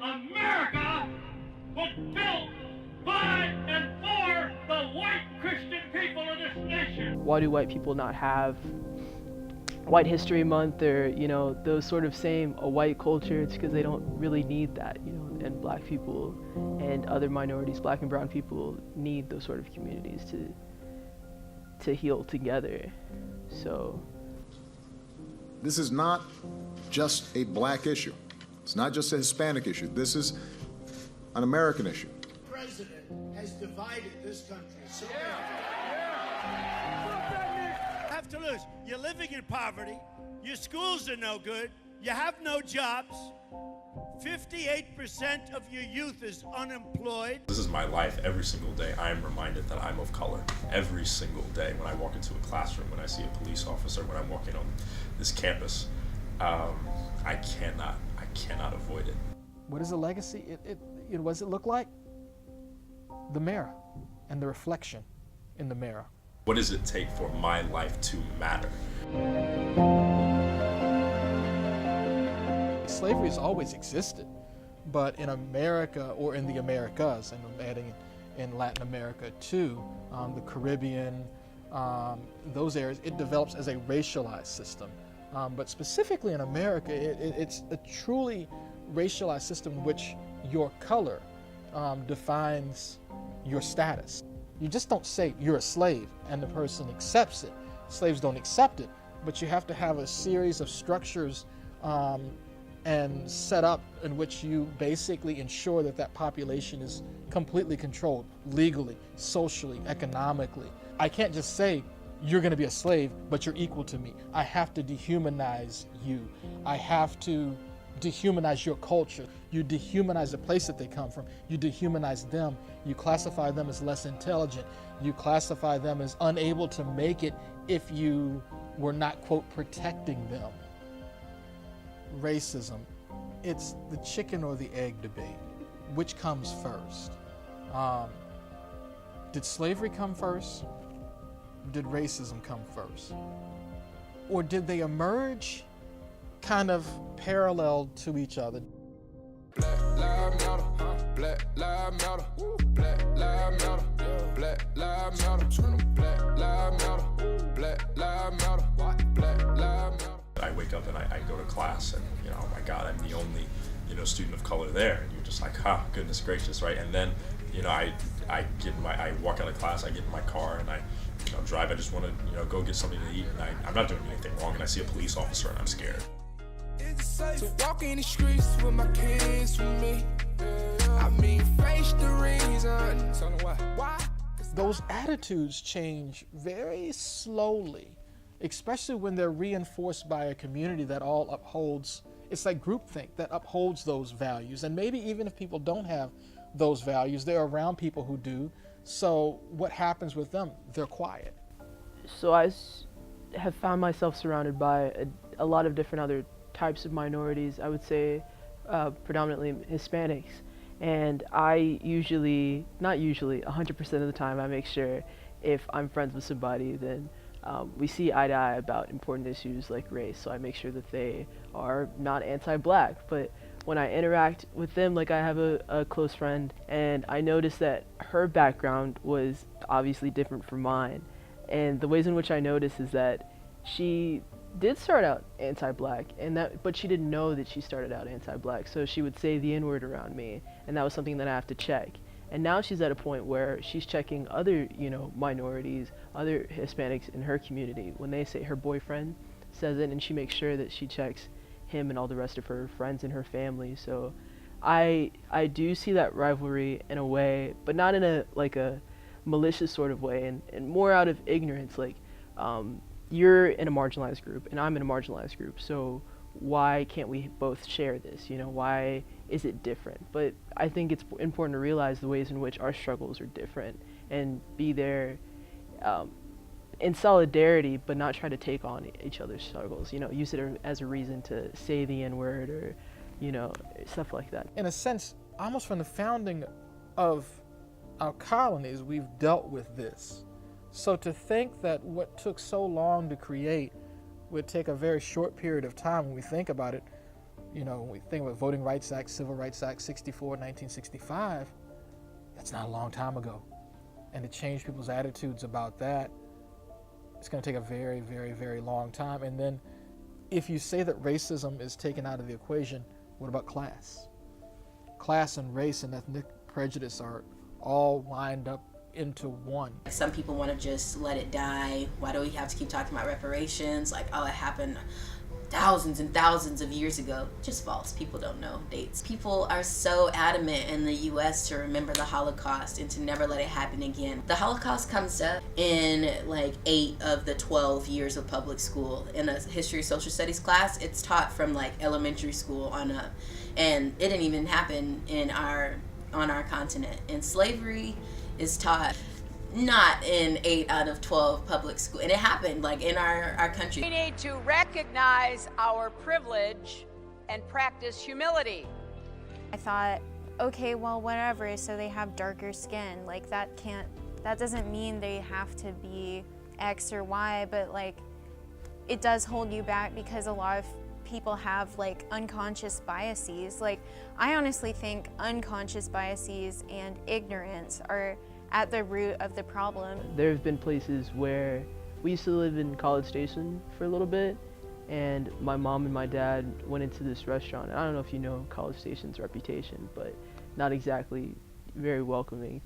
America was built by and for the white Christian people of this nation. Why do white people not have White History Month or, those sort of same a white culture? It's because they don't really need that, and black people and other minorities, black and brown people, need those sort of communities to heal together. So this is not just a black issue. It's not just a Hispanic issue. This is an American issue. The president has divided this country so badly. Have to lose. You're living in poverty. Your schools are no good. You have no jobs. 58% of your youth is unemployed. This is my life. Every single day I am reminded that I'm of color. Every single day when I walk into a classroom, when I see a police officer, when I'm walking on this campus, I cannot avoid it. What is the legacy? What does it look like? The mirror and the reflection in the mirror. What does it take for my life to matter? Slavery has always existed, but in America, or in the Americas, and I'm adding in Latin America too, the Caribbean, those areas, it develops as a racialized system. But specifically in America, it's a truly racialized system in which your color defines your status. You just don't say you're a slave and the person accepts it. Slaves don't accept it, but you have to have a series of structures and set up in which you basically ensure that that population is completely controlled legally, socially, economically. I can't just say you're going to be a slave, but you're equal to me. I have to dehumanize you. I have to dehumanize your culture. You dehumanize the place that they come from. You dehumanize them. You classify them as less intelligent. You classify them as unable to make it if you were not, quote, protecting them. Racism, it's the chicken or the egg debate. Which comes first? Did slavery come first? Did racism come first? Or did they emerge kind of parallel to each other? Black lives matter, black lives matter, black lives matter, black lives matter, black lives matter, black lives matter, black lives matter. I wake up and I go to class and, oh my God, I'm the only, student of color there. And you're just like, goodness gracious, right? And then, I walk out of class, I get in my car and I drive. I just want to, go get something to eat. And I'm not doing anything wrong. And I see a police officer and I'm scared. To walk in the streets with my kids with me. Face the reason. Tell them why. Those attitudes change very slowly, especially when they're reinforced by a community that all upholds, it's like groupthink that upholds those values. And maybe even if people don't have those values, they're around people who do. So what happens with them? They're quiet. So I have found myself surrounded by a lot of different other types of minorities. I would say predominantly Hispanics. And I usually, not usually, 100% of the time, I make sure if I'm friends with somebody, then we see eye to eye about important issues like race. So I make sure that they are not anti-black. But when I interact with them, like I have a close friend, and I noticed that her background was obviously different from mine. And the ways in which I noticed is that she did start out anti-black, but she didn't know that she started out anti-black. So she would say the N-word around me, and that was something that I have to check. And now she's at a point where she's checking other, minorities, other Hispanics in her community. When they say her boyfriend says it, and she makes sure that she checks him and all the rest of her friends and her family. So I do see that rivalry in a way, but not in a malicious sort of way, and more out of ignorance. Like, you're in a marginalized group and I'm in a marginalized group, so why can't we both share this? Why is it different? But I think it's important to realize the ways in which our struggles are different and be there in solidarity, but not try to take on each other's struggles. Use it as a reason to say the N-word or, stuff like that. In a sense, almost from the founding of our colonies, we've dealt with this. So to think that what took so long to create would take a very short period of time, when we think about it, You know, when we think about Voting Rights Act, Civil Rights Act 64, 1965, that's not a long time ago. And to change people's attitudes about that, it's going to take a very, very, very long time. And then if you say that racism is taken out of the equation, what about class? Class and race and ethnic prejudice are all lined up into one. Some people want to just let it die. Why do we have to keep talking about reparations? Like, oh, it happened thousands and thousands of years ago. Just false. People don't know dates. People are so adamant in the U.S. to remember the Holocaust and to never let it happen again. The Holocaust comes up in like 8 of the 12 years of public school. In a history social studies class, it's taught from like elementary school on up. And it didn't even happen on our continent. And slavery is taught not in 8 out of 12 public school, and it happened like in our country. We need to recognize our privilege and practice humility. I thought, okay, well, whatever, so they have darker skin, like that doesn't mean they have to be X or Y, but like it does hold you back because a lot of people have like unconscious biases. Like I honestly think unconscious biases and ignorance are at the root of the problem. There have been places where we used to live in College Station for a little bit, and my mom and my dad went into this restaurant. And I don't know if you know College Station's reputation, but not exactly very welcoming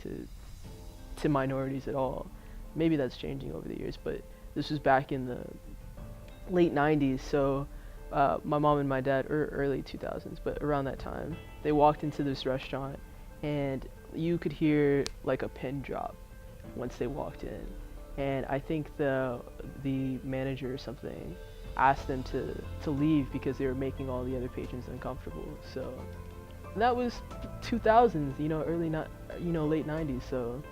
to minorities at all. Maybe that's changing over the years, but this was back in the late 90s, so my mom and my dad, early 2000s, but around that time, they walked into this restaurant and you could hear like a pin drop once they walked in. And I think the manager or something asked them to leave because they were making all the other patrons uncomfortable. So that was 2000s, you know, late 90s, so.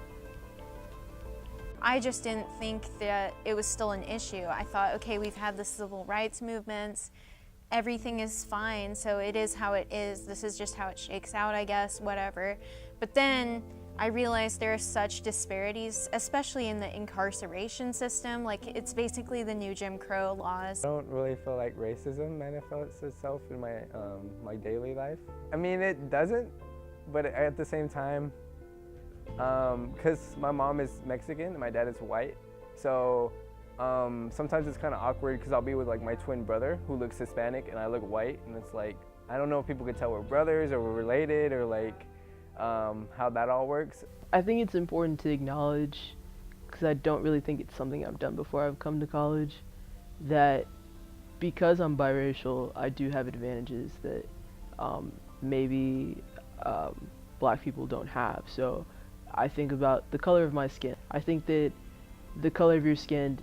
I just didn't think that it was still an issue. I thought, okay, we've had the civil rights movements, everything is fine, so it is how it is. This is just how it shakes out, I guess, whatever. But then I realized there are such disparities, especially in the incarceration system. Like, it's basically the new Jim Crow laws. I don't really feel like racism manifests itself in my my daily life. I mean, it doesn't, but at the same time, because my mom is Mexican and my dad is white, so sometimes it's kind of awkward because I'll be with like my twin brother who looks Hispanic and I look white, and it's like, I don't know if people could tell we're brothers or we're related or like how that all works. I think it's important to acknowledge, because I don't really think it's something I've done before I've come to college, that because I'm biracial, I do have advantages that maybe black people don't have. So I think about the color of my skin. I think that the color of your skin,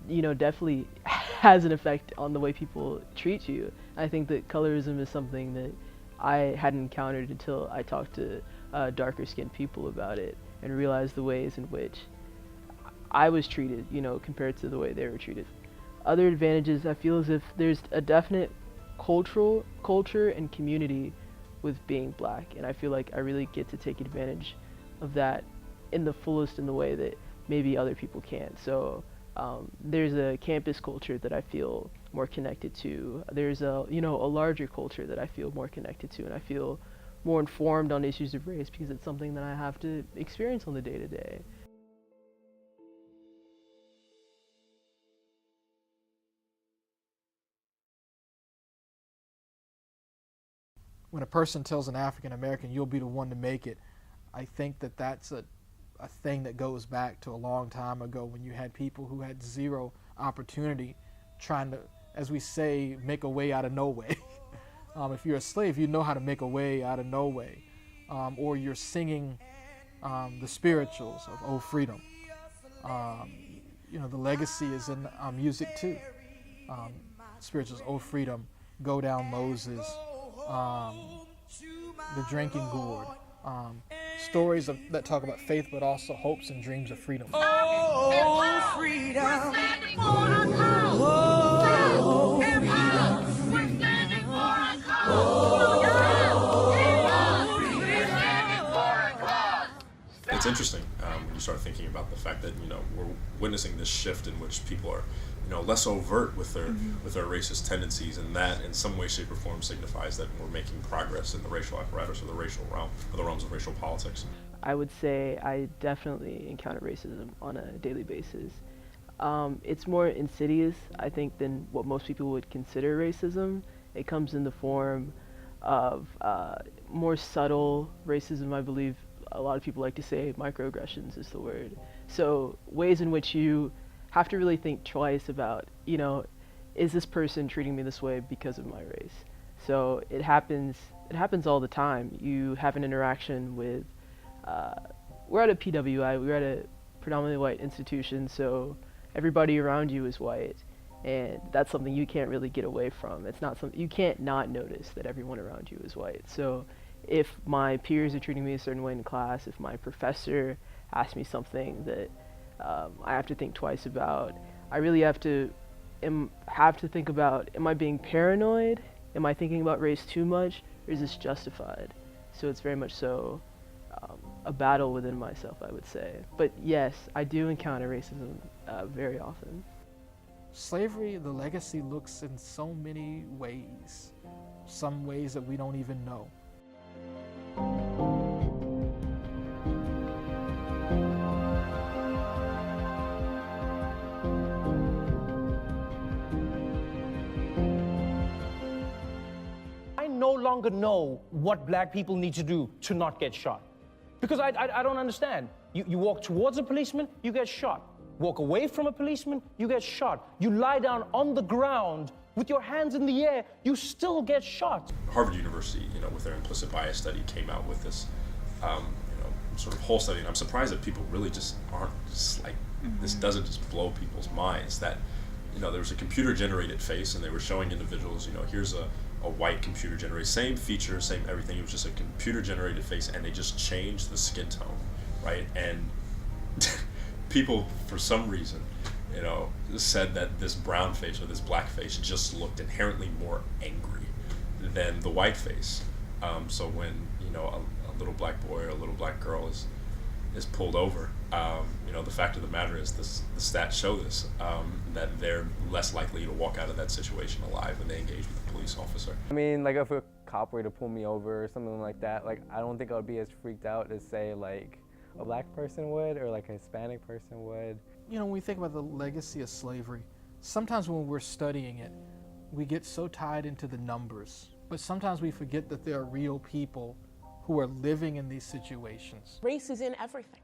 you know, definitely has an effect on the way people treat you. I think that colorism is something that I hadn't encountered until I talked to darker skinned people about it and realized the ways in which I was treated, you know, compared to the way they were treated. Other advantages, I feel as if there's a definite culture and community with being black, and I feel like I really get to take advantage of that in the fullest in the way that maybe other people can't. So there's a campus culture that I feel more connected to. There's a larger culture that I feel more connected to, and I feel more informed on issues of race because it's something that I have to experience on the day-to-day. When a person tells an African American, you'll be the one to make it, I think that that's a thing that goes back to a long time ago when you had people who had zero opportunity trying to, as we say, make a way out of no way. If you're a slave, you know how to make a way out of no way. Or you're singing the spirituals of "Oh Freedom." You know, the legacy is in music too. Spirituals, "Oh Freedom," "Go Down Moses," "The Drinking Gourd." Stories that talk about faith, but also hopes and dreams of freedom. Oh, freedom. We're standing for our cause. Oh, freedom. We're standing for our cause. We're standing for our cause. It's interesting when you you start thinking about the fact that, you know, we're witnessing this shift in which people are, you know, less overt with their racist tendencies, and that in some way, shape, or form signifies that we're making progress in the racial apparatus or the racial realm, or the realms of racial politics. I would say I definitely encounter racism on a daily basis. It's more insidious, I think, than what most people would consider racism. It comes in the form of more subtle racism, I believe. A lot of people like to say microaggressions is the word. So ways in which you have to really think twice about, you know, is this person treating me this way because of my race? So it happens all the time. You have an interaction with, we're at a PWI, we're at a predominantly white institution, so everybody around you is white, and that's something you can't really get away from. It's not something, you can't not notice that everyone around you is white. So if my peers are treating me a certain way in class, if my professor asks me something that I have to think twice about, I really have to think about, am I being paranoid? Am I thinking about race too much, or is this justified? So it's very much so a battle within myself, I would say. But yes, I do encounter racism very often. Slavery, the legacy looks in so many ways, some ways that we don't even know. I no longer know what black people need to do to not get shot. Because I don't understand. You walk towards a policeman, you get shot. Walk away from a policeman, you get shot. You lie down on the ground with your hands in the air, you still get shot. Harvard University, you know, with their implicit bias study, came out with this, you know, sort of whole study, and I'm surprised that people really just aren't just like, this doesn't just blow people's minds. That, you know, there was a computer-generated face, and they were showing individuals, you know, here's a white computer-generated, same features, same everything. It was just a computer-generated face, and they just changed the skin tone, right? And people, for some reason, you know, said that this brown face or this black face just looked inherently more angry than the white face. So when, you know, a little black boy or a little black girl is pulled over, you know, the fact of the matter is the stats show this, that they're less likely to walk out of that situation alive when they engage with a police officer. I mean, like if a cop were to pull me over or something like that, like I don't think I would be as freaked out as say like a black person would or like a Hispanic person would. You know, when we think about the legacy of slavery, sometimes when we're studying it, we get so tied into the numbers, but sometimes we forget that there are real people who are living in these situations. Race is in everything.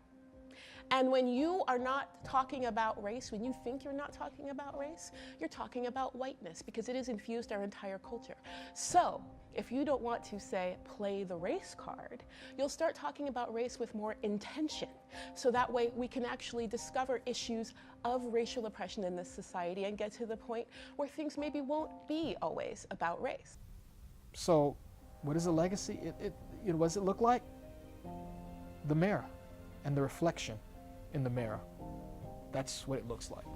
And when you are not talking about race, when you think you're not talking about race, you're talking about whiteness because it has infused our entire culture. So if you don't want to, say, play the race card, you'll start talking about race with more intention. So that way we can actually discover issues of racial oppression in this society and get to the point where things maybe won't be always about race. So what is a legacy? You know, what does it look like? The mirror and the reflection in the mirror. That's what it looks like.